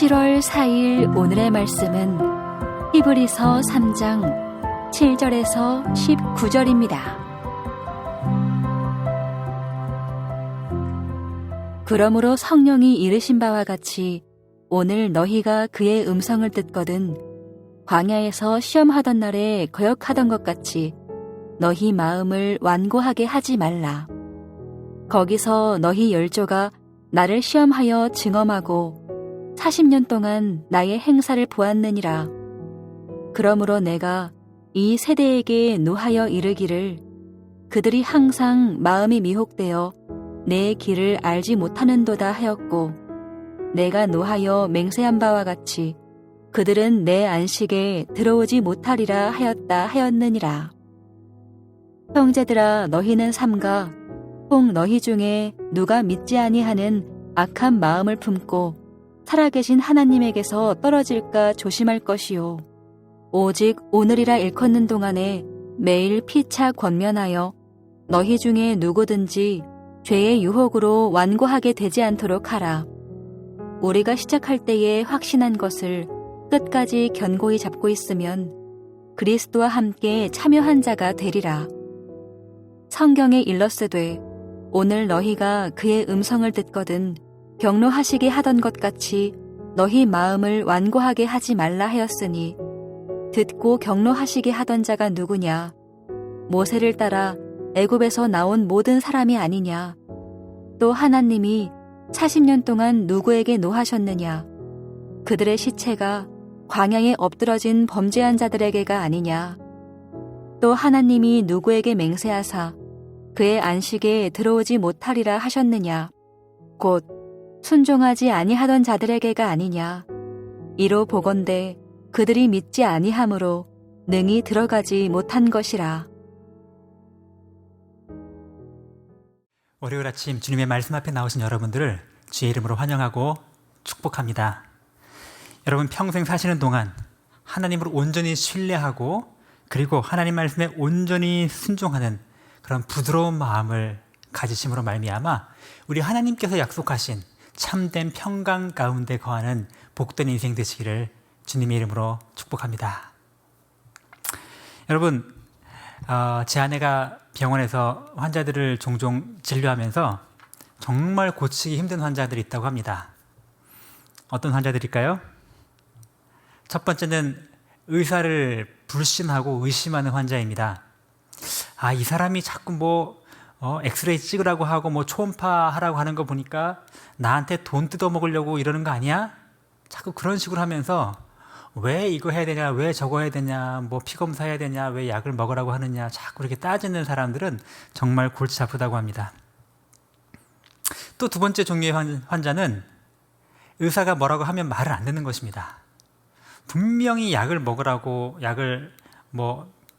7월 4일 오늘의 말씀은 히브리서 3장 7절에서 19절입니다. 그러므로 성령이 이르신 바와 같이 오늘 너희가 그의 음성을 듣거든 광야에서 시험하던 날에 거역하던 것 같이 너희 마음을 완고하게 하지 말라. 거기서 너희 열조가 나를 시험하여 증언하고 40년 동안 나의 행사를 보았느니라. 그러므로 내가 이 세대에게 노하여 이르기를 그들이 항상 마음이 미혹되어 내 길을 알지 못하는도다 하였고, 내가 노하여 맹세한 바와 같이 그들은 내 안식에 들어오지 못하리라 하였다 하였느니라. 형제들아, 너희는 삼가 혹 너희 중에 누가 믿지 아니하는 악한 마음을 품고 살아계신 하나님에게서 떨어질까 조심할 것이요, 오직 오늘이라 일컫는 동안에 매일 피차 권면하여 너희 중에 누구든지 죄의 유혹으로 완고하게 되지 않도록 하라. 우리가 시작할 때에 확신한 것을 끝까지 견고히 잡고 있으면 그리스도와 함께 참여한 자가 되리라. 성경에 일렀으되 오늘 너희가 그의 음성을 듣거든 경노하시게 하던 것 같이 너희 마음을 완고하게 하지 말라 하였으니, 듣고 경노하시게 하던 자가 누구냐? 모세를 따라 애굽에서 나온 모든 사람이 아니냐? 또 하나님이 40년 동안 누구에게 노하셨느냐? 그들의 시체가 광야에 엎드러진 범죄한 자들에게가 아니냐? 또 하나님이 누구에게 맹세하사 그의 안식에 들어오지 못하리라 하셨느냐? 곧 순종하지 아니하던 자들에게가 아니냐? 이로 보건대 그들이 믿지 아니함으로 능히 들어가지 못한 것이라. 월요일 아침 주님의 말씀 앞에 나오신 여러분들을 주의 이름으로 환영하고 축복합니다. 여러분, 평생 사시는 동안 하나님을 온전히 신뢰하고 그리고 하나님 말씀에 온전히 순종하는 그런 부드러운 마음을 가지심으로 말미암아 우리 하나님께서 약속하신 참된 평강 가운데 거하는 복된 인생 되시기를 주님의 이름으로 축복합니다. 여러분, 제 아내가 병원에서 환자들을 종종 진료하면서 정말 고치기 힘든 환자들이 있다고 합니다. 어떤 환자들일까요? 첫 번째는 의사를 불신하고 의심하는 환자입니다. 이 사람이 자꾸 엑스레이 찍으라고 하고 초음파 하라고 하는 거 보니까 나한테 돈 뜯어먹으려고 이러는 거 아니야? 자꾸 그런 식으로 하면서 왜 이거 해야 되냐, 왜 저거 해야 되냐, 피 검사 해야 되냐, 왜 약을 먹으라고 하느냐, 자꾸 이렇게 따지는 사람들은 정말 골치 아프다고 합니다. 또 두 번째 종류의 환자는 의사가 뭐라고 하면 말을 안 듣는 것입니다. 분명히 약을 먹으라고 약을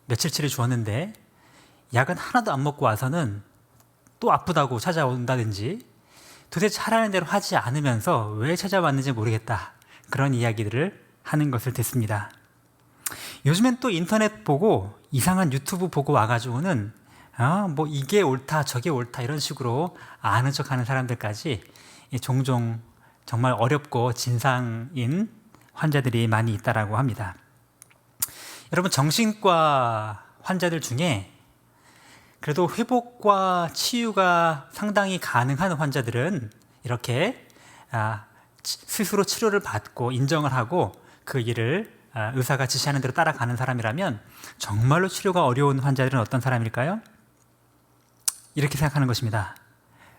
며칠치를 주었는데 약은 하나도 안 먹고 와서는 또 아프다고 찾아온다든지 도대체 하라는 대로 하지 않으면서 왜 찾아왔는지 모르겠다, 그런 이야기들을 하는 것을 듣습니다. 요즘엔 또 인터넷 보고 이상한 유튜브 보고 와가지고는 이게 옳다 저게 옳다 이런 식으로 아는 척하는 사람들까지 종종 정말 어렵고 진상인 환자들이 많이 있다라고 합니다. 여러분, 정신과 환자들 중에 그래도 회복과 치유가 상당히 가능한 환자들은 이렇게 스스로 치료를 받고 인정을 하고 그 일을 의사가 지시하는 대로 따라가는 사람이라면, 정말로 치료가 어려운 환자들은 어떤 사람일까요? 이렇게 생각하는 것입니다.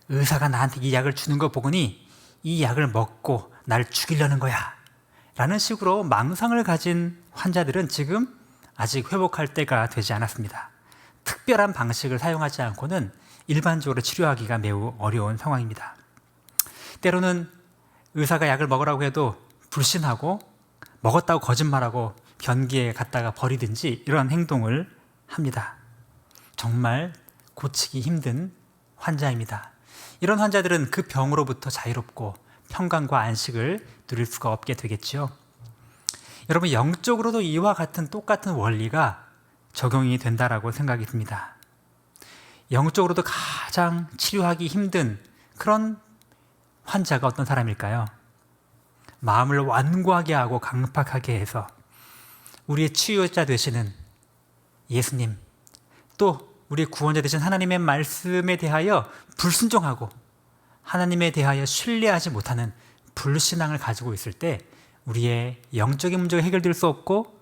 의사가 나한테 이 약을 주는 거 보고니 이 약을 먹고 날 죽이려는 거야 라는 식으로 망상을 가진 환자들은 지금 아직 회복할 때가 되지 않았습니다. 특별한 방식을 사용하지 않고는 일반적으로 치료하기가 매우 어려운 상황입니다. 때로는 의사가 약을 먹으라고 해도 불신하고 먹었다고 거짓말하고 변기에 갖다가 버리든지 이런 행동을 합니다. 정말 고치기 힘든 환자입니다. 이런 환자들은 그 병으로부터 자유롭고 평강과 안식을 누릴 수가 없게 되겠죠. 여러분, 영적으로도 이와 같은 똑같은 원리가 적용이 된다라고 생각이 듭니다. 영적으로도 가장 치료하기 힘든 그런 환자가 어떤 사람일까요? 마음을 완고하게 하고 강팍하게 해서 우리의 치유자 되시는 예수님, 또 우리의 구원자 되신 하나님의 말씀에 대하여 불순종하고 하나님에 대하여 신뢰하지 못하는 불신앙을 가지고 있을 때 우리의 영적인 문제가 해결될 수 없고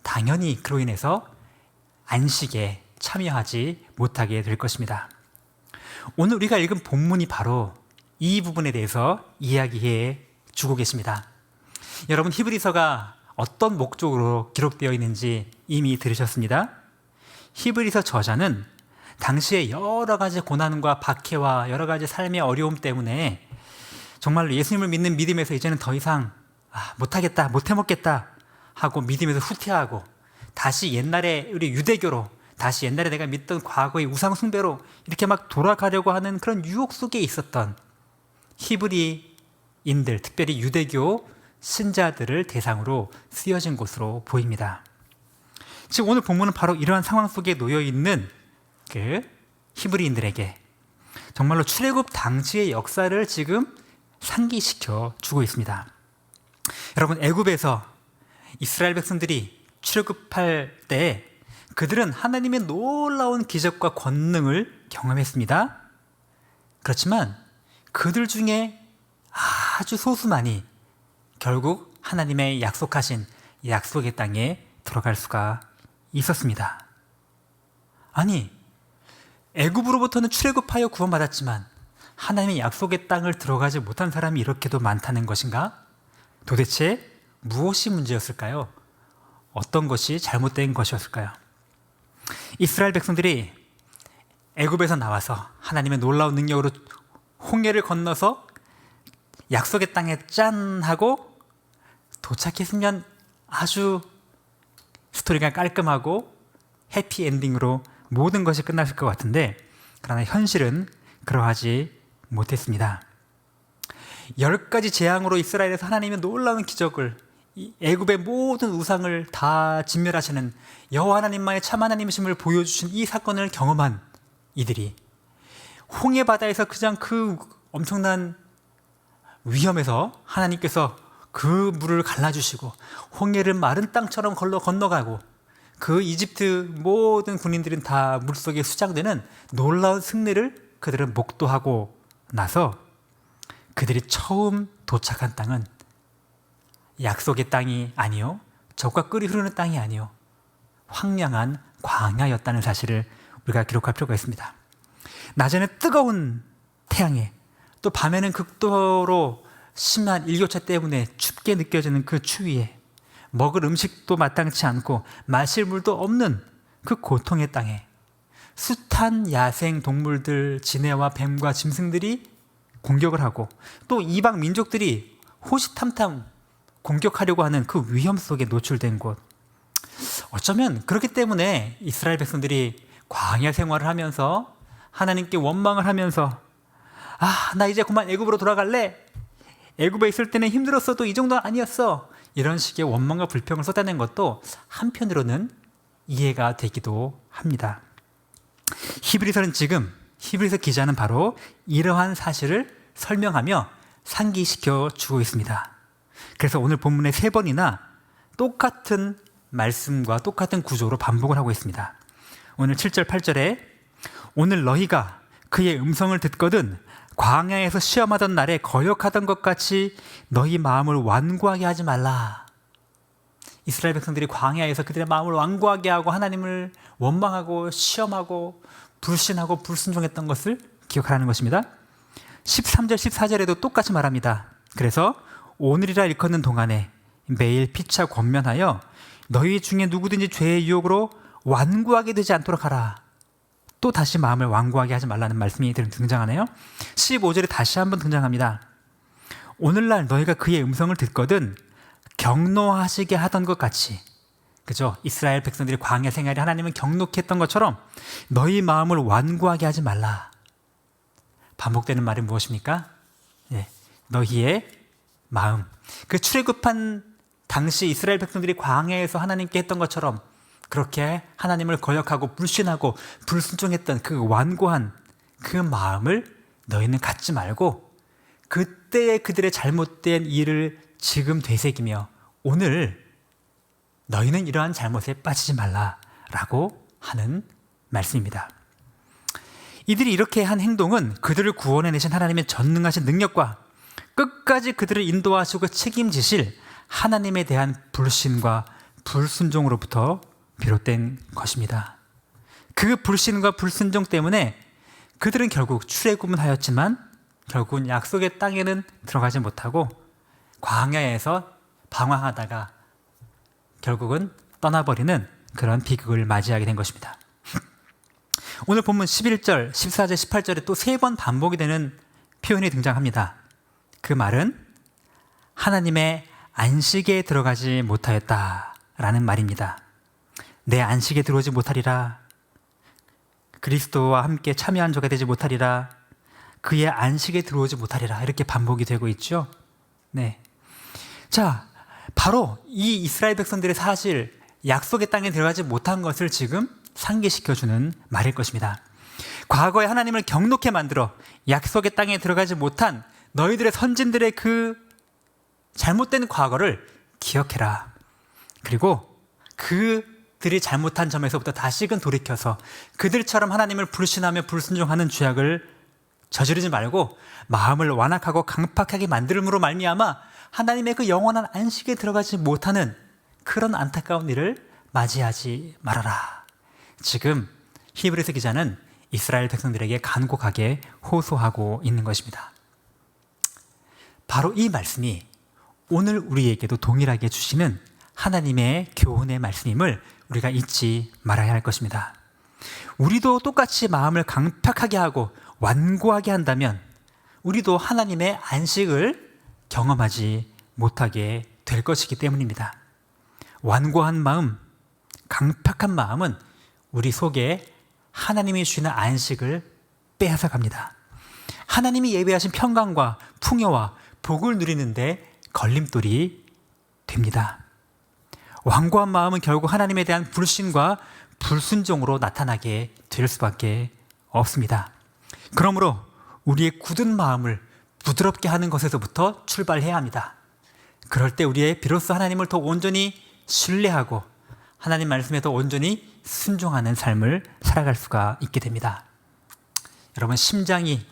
당연히 그로 인해서 안식에 참여하지 못하게 될 것입니다. 오늘 우리가 읽은 본문이 바로 이 부분에 대해서 이야기해 주고 계십니다. 여러분, 히브리서가 어떤 목적으로 기록되어 있는지 이미 들으셨습니다. 히브리서 저자는 당시에 여러 가지 고난과 박해와 여러 가지 삶의 어려움 때문에 정말로 예수님을 믿는 믿음에서 이제는 더 이상 못하겠다, 못해먹겠다 하고 믿음에서 후퇴하고 다시 옛날에 우리 유대교로, 다시 옛날에 내가 믿던 과거의 우상 숭배로 이렇게 막 돌아가려고 하는 그런 유혹 속에 있었던 히브리인들, 특별히 유대교 신자들을 대상으로 쓰여진 곳으로 보입니다. 지금 오늘 본문은 바로 이러한 상황 속에 놓여 있는 그 히브리인들에게 정말로 출애굽 당시의 역사를 지금 상기시켜 주고 있습니다. 여러분, 애굽에서 이스라엘 백성들이 출애굽할 때 그들은 하나님의 놀라운 기적과 권능을 경험했습니다. 그렇지만 그들 중에 아주 소수만이 결국 하나님의 약속하신 약속의 땅에 들어갈 수가 있었습니다. 아니, 애굽으로부터는 출애굽하여 구원받았지만 하나님의 약속의 땅을 들어가지 못한 사람이 이렇게도 많다는 것인가? 도대체 무엇이 문제였을까요? 어떤 것이 잘못된 것이었을까요? 이스라엘 백성들이 애굽에서 나와서 하나님의 놀라운 능력으로 홍해를 건너서 약속의 땅에 짠 하고 도착했으면 아주 스토리가 깔끔하고 해피엔딩으로 모든 것이 끝났을 것 같은데, 그러나 현실은 그러하지 못했습니다. 10가지 재앙으로 이스라엘에서 하나님의 놀라운 기적을, 애굽의 모든 우상을 다 진멸하시는 여호와 하나님만의 참 하나님이심을 보여주신 이 사건을 경험한 이들이 홍해 바다에서 그냥 그 엄청난 위험에서 하나님께서 그 물을 갈라주시고 홍해를 마른 땅처럼 건너가고 그 이집트 모든 군인들은 다 물속에 수장되는 놀라운 승리를 그들은 목도하고 나서 그들이 처음 도착한 땅은 약속의 땅이 아니요, 젖과 꿀이 흐르는 땅이 아니요, 황량한 광야였다는 사실을 우리가 기록할 필요가 있습니다. 낮에는 뜨거운 태양에, 또 밤에는 극도로 심한 일교차 때문에 춥게 느껴지는 그 추위에, 먹을 음식도 마땅치 않고 마실 물도 없는 그 고통의 땅에 숱한 야생 동물들, 지네와 뱀과 짐승들이 공격을 하고 또 이방 민족들이 호시탐탐 공격하려고 하는 그 위험 속에 노출된 곳. 어쩌면 그렇기 때문에 이스라엘 백성들이 광야 생활을 하면서 하나님께 원망을 하면서 나 이제 그만 애굽으로 돌아갈래, 애굽에 있을 때는 힘들었어도 이 정도는 아니었어, 이런 식의 원망과 불평을 쏟아낸 것도 한편으로는 이해가 되기도 합니다. 히브리서 기자는 바로 이러한 사실을 설명하며 상기시켜 주고 있습니다. 그래서 오늘 본문에 3번이나 똑같은 말씀과 똑같은 구조로 반복을 하고 있습니다. 오늘 7절, 8절에 오늘 너희가 그의 음성을 듣거든 광야에서 시험하던 날에 거역하던 것 같이 너희 마음을 완고하게 하지 말라. 이스라엘 백성들이 광야에서 그들의 마음을 완고하게 하고 하나님을 원망하고 시험하고 불신하고 불순종했던 것을 기억하라는 것입니다. 13절, 14절에도 똑같이 말합니다. 그래서 오늘이라 일컫는 동안에 매일 피차 권면하여 너희 중에 누구든지 죄의 유혹으로 완고하게 되지 않도록 하라. 또 다시 마음을 완고하게 하지 말라는 말씀이 등장하네요. 15절에 다시 한번 등장합니다. 오늘날 너희가 그의 음성을 듣거든 경노하시게 하던 것 같이, 그죠? 이스라엘 백성들이 광야 생활이 하나님을 경노케 했던 것처럼 너희 마음을 완고하게 하지 말라. 반복되는 말이 무엇입니까? 너희의 마음. 그 출애굽한 당시 이스라엘 백성들이 광야에서 하나님께 했던 것처럼 그렇게 하나님을 거역하고 불신하고 불순종했던 그 완고한 그 마음을 너희는 갖지 말고 그때의 그들의 잘못된 일을 지금 되새기며 오늘 너희는 이러한 잘못에 빠지지 말라라고 하는 말씀입니다. 이들이 이렇게 한 행동은 그들을 구원해내신 하나님의 전능하신 능력과 끝까지 그들을 인도하시고 책임지실 하나님에 대한 불신과 불순종으로부터 비롯된 것입니다. 그 불신과 불순종 때문에 그들은 결국 출애굽은 하였지만 결국은 약속의 땅에는 들어가지 못하고 광야에서 방황하다가 결국은 떠나버리는 그런 비극을 맞이하게 된 것입니다. 오늘 본문 11절, 14절, 18절에 또 3번 반복이 되는 표현이 등장합니다. 그 말은 하나님의 안식에 들어가지 못하였다라는 말입니다. 내 안식에 들어오지 못하리라. 그리스도와 함께 참여한 자가 되지 못하리라. 그의 안식에 들어오지 못하리라. 이렇게 반복이 되고 있죠. 네. 자, 바로 이 이스라엘 백성들의 사실 약속의 땅에 들어가지 못한 것을 지금 상기시켜주는 말일 것입니다. 과거에 하나님을 경록해 만들어 약속의 땅에 들어가지 못한 너희들의 선진들의 그 잘못된 과거를 기억해라. 그리고 그들이 잘못한 점에서부터 다시금 돌이켜서 그들처럼 하나님을 불신하며 불순종하는 죄악을 저지르지 말고 마음을 완악하고 강팍하게 만들므로 말미암아 하나님의 그 영원한 안식에 들어가지 못하는 그런 안타까운 일을 맞이하지 말아라. 지금 히브리서 기자는 이스라엘 백성들에게 간곡하게 호소하고 있는 것입니다. 바로 이 말씀이 오늘 우리에게도 동일하게 주시는 하나님의 교훈의 말씀임을 우리가 잊지 말아야 할 것입니다. 우리도 똑같이 마음을 강팍하게 하고 완고하게 한다면 우리도 하나님의 안식을 경험하지 못하게 될 것이기 때문입니다. 완고한 마음, 강팍한 마음은 우리 속에 하나님이 주시는 안식을 빼앗아 갑니다. 하나님이 예배하신 평강과 풍요와 복을 누리는데 걸림돌이 됩니다. 완고한 마음은 결국 하나님에 대한 불신과 불순종으로 나타나게 될 수밖에 없습니다. 그러므로 우리의 굳은 마음을 부드럽게 하는 것에서부터 출발해야 합니다. 그럴 때 우리의 비로소 하나님을 더 온전히 신뢰하고 하나님 말씀에 더 온전히 순종하는 삶을 살아갈 수가 있게 됩니다. 여러분, 심장이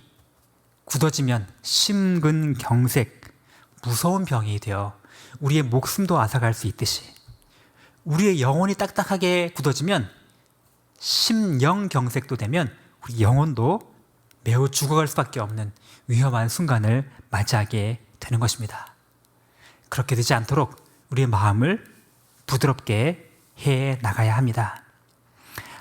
굳어지면 심근경색, 무서운 병이 되어 우리의 목숨도 앗아갈 수 있듯이 우리의 영혼이 딱딱하게 굳어지면 심영경색도 되면 우리 영혼도 매우 죽어갈 수밖에 없는 위험한 순간을 맞이하게 되는 것입니다. 그렇게 되지 않도록 우리의 마음을 부드럽게 해 나가야 합니다.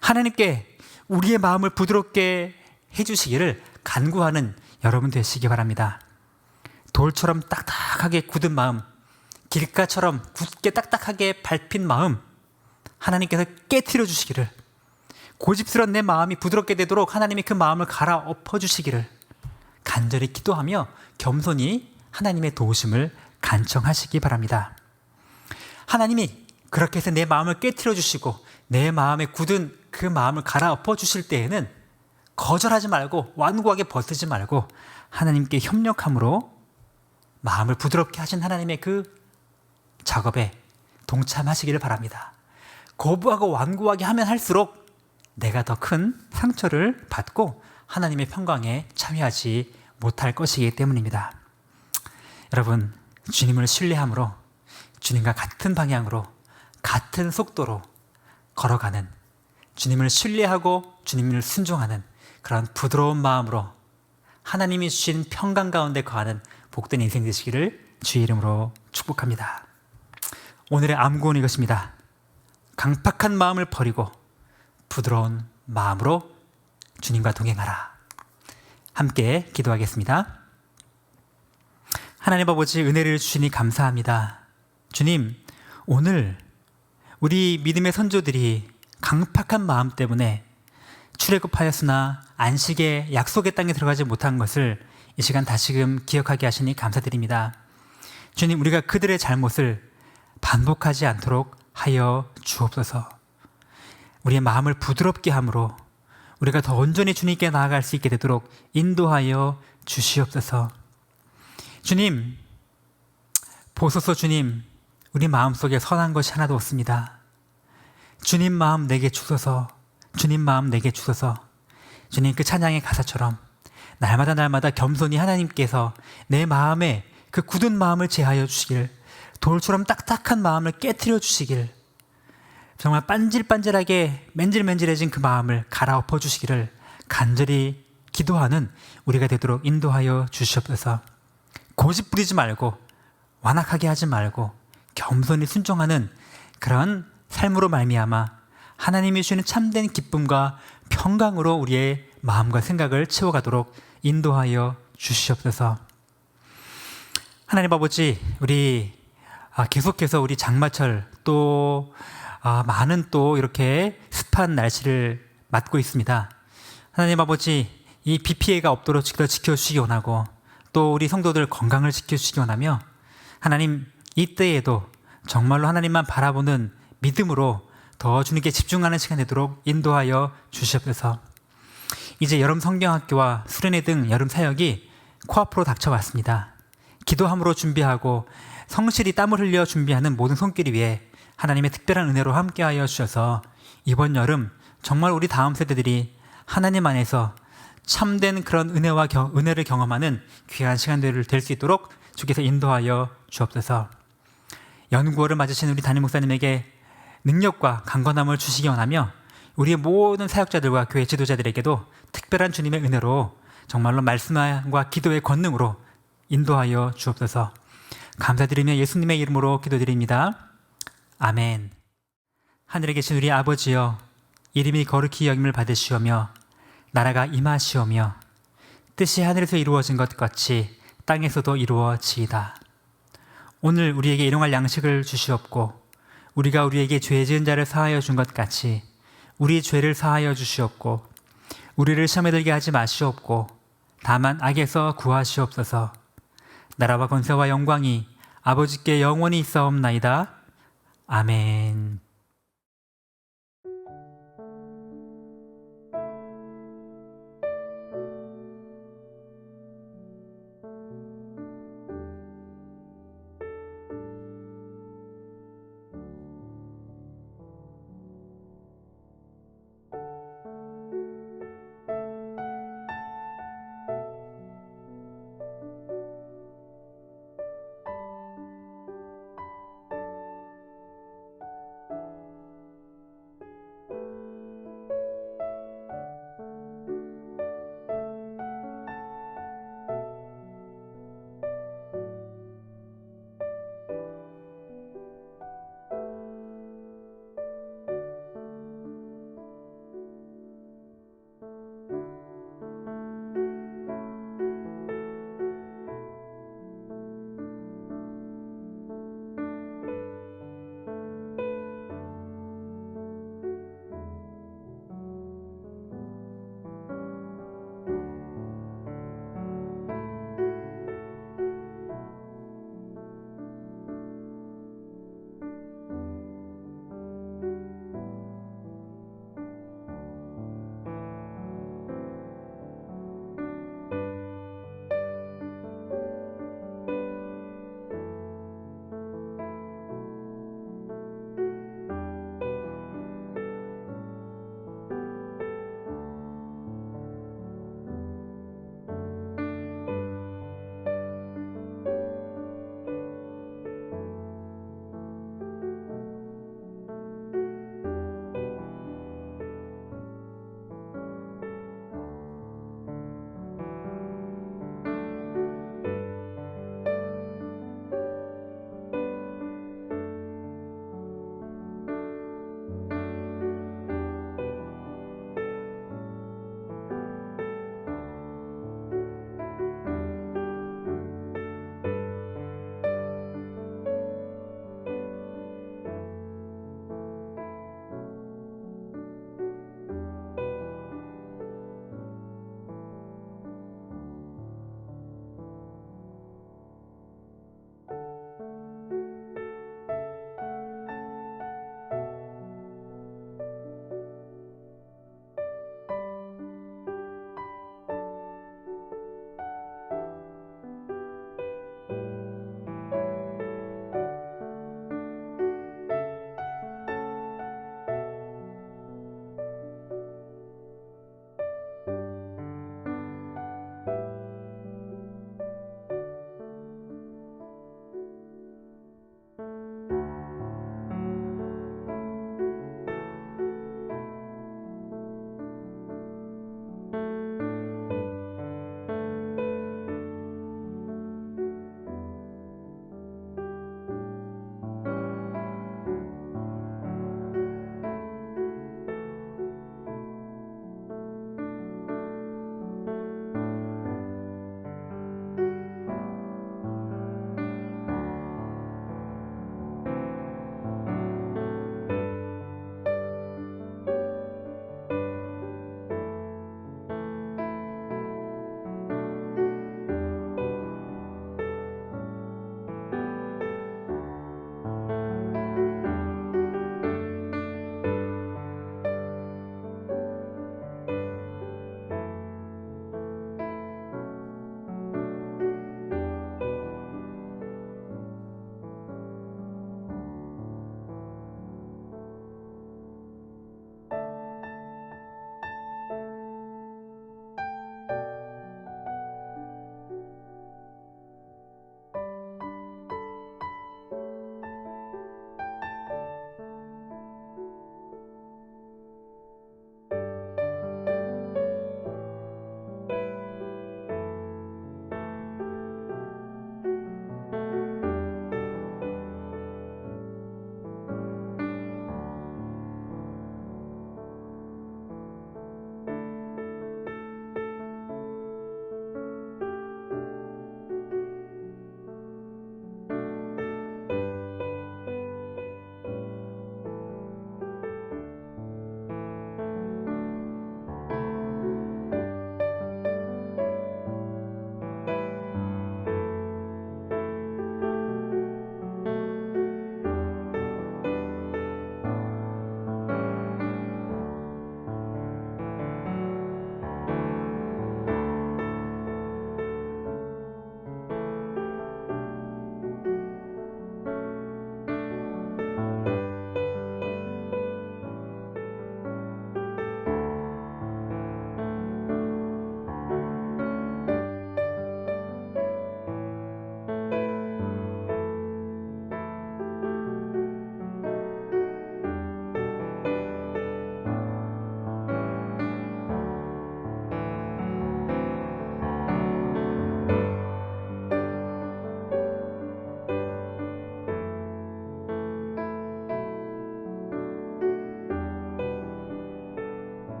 하나님께 우리의 마음을 부드럽게 해주시기를 간구하는 여러분 되시기 바랍니다. 돌처럼 딱딱하게 굳은 마음, 길가처럼 굳게 딱딱하게 밟힌 마음, 하나님께서 깨트려 주시기를, 고집스러운 내 마음이 부드럽게 되도록 하나님이 그 마음을 갈아엎어 주시기를 간절히 기도하며 겸손히 하나님의 도우심을 간청하시기 바랍니다. 하나님이 그렇게 해서 내 마음을 깨트려 주시고 내 마음에 굳은 그 마음을 갈아엎어 주실 때에는 거절하지 말고 완고하게 버티지 말고 하나님께 협력함으로 마음을 부드럽게 하신 하나님의 그 작업에 동참하시기를 바랍니다. 거부하고 완고하게 하면 할수록 내가 더 큰 상처를 받고 하나님의 평강에 참여하지 못할 것이기 때문입니다. 여러분, 주님을 신뢰함으로 주님과 같은 방향으로 같은 속도로 걸어가는, 주님을 신뢰하고 주님을 순종하는 그런 부드러운 마음으로 하나님이 주신 평강 가운데 거하는 복된 인생 되시기를 주의 이름으로 축복합니다. 오늘의 암구는 이것입니다. 강팍한 마음을 버리고 부드러운 마음으로 주님과 동행하라. 함께 기도하겠습니다. 하나님 아버지, 은혜를 주시니 감사합니다. 주님, 오늘 우리 믿음의 선조들이 강팍한 마음 때문에 출애굽하였으나 안식의 약속의 땅에 들어가지 못한 것을 이 시간 다시금 기억하게 하시니 감사드립니다. 주님, 우리가 그들의 잘못을 반복하지 않도록 하여 주옵소서. 우리의 마음을 부드럽게 함으로 우리가 더 온전히 주님께 나아갈 수 있게 되도록 인도하여 주시옵소서. 주님, 보소서 주님, 우리 마음속에 선한 것이 하나도 없습니다. 주님 마음 내게 주소서, 주님 마음 내게 주소서. 주님, 그 찬양의 가사처럼 날마다 겸손히 하나님께서 내 마음에 그 굳은 마음을 제하여 주시길, 돌처럼 딱딱한 마음을 깨트려 주시길, 정말 반질반질하게 맨질맨질해진 그 마음을 갈아엎어 주시기를 간절히 기도하는 우리가 되도록 인도하여 주시옵소서. 고집 부리지 말고 완악하게 하지 말고 겸손히 순종하는 그런 삶으로 말미암아 하나님이 주시는 참된 기쁨과 평강으로 우리의 마음과 생각을 채워가도록 인도하여 주시옵소서. 하나님 아버지, 우리 계속해서 우리 장마철 또 많은 또 이렇게 습한 날씨를 맞고 있습니다. 하나님 아버지, 이 비 피해가 없도록 지켜주시기 원하고 또 우리 성도들 건강을 지켜주시기 원하며 하나님, 이때에도 정말로 하나님만 바라보는 믿음으로 더 주님께 집중하는 시간 되도록 인도하여 주시옵소서. 이제 여름 성경학교와 수련회 등 여름 사역이 코앞으로 닥쳐왔습니다. 기도함으로 준비하고 성실히 땀을 흘려 준비하는 모든 손길을 위해 하나님의 특별한 은혜로 함께하여 주셔서 이번 여름 정말 우리 다음 세대들이 하나님 안에서 참된 그런 은혜를 경험하는 귀한 시간들을 될 수 있도록 주께서 인도하여 주옵소서. 연구월을 맞으신 우리 담임 목사님에게 능력과 강건함을 주시기 원하며 우리의 모든 사역자들과 교회 지도자들에게도 특별한 주님의 은혜로 정말로 말씀과 기도의 권능으로 인도하여 주옵소서. 감사드리며 예수님의 이름으로 기도드립니다. 아멘. 하늘에 계신 우리 아버지여, 이름이 거룩히 여김을 받으시오며 나라가 임하시오며 뜻이 하늘에서 이루어진 것 같이 땅에서도 이루어지이다. 오늘 우리에게 일용할 양식을 주시옵고 우리가 우리에게 죄 지은 자를 사하여 준 것 같이 우리 죄를 사하여 주시옵고 우리를 시험에 들게 하지 마시옵고 다만 악에서 구하시옵소서. 나라와 권세와 영광이 아버지께 영원히 있사옵나이다. 아멘.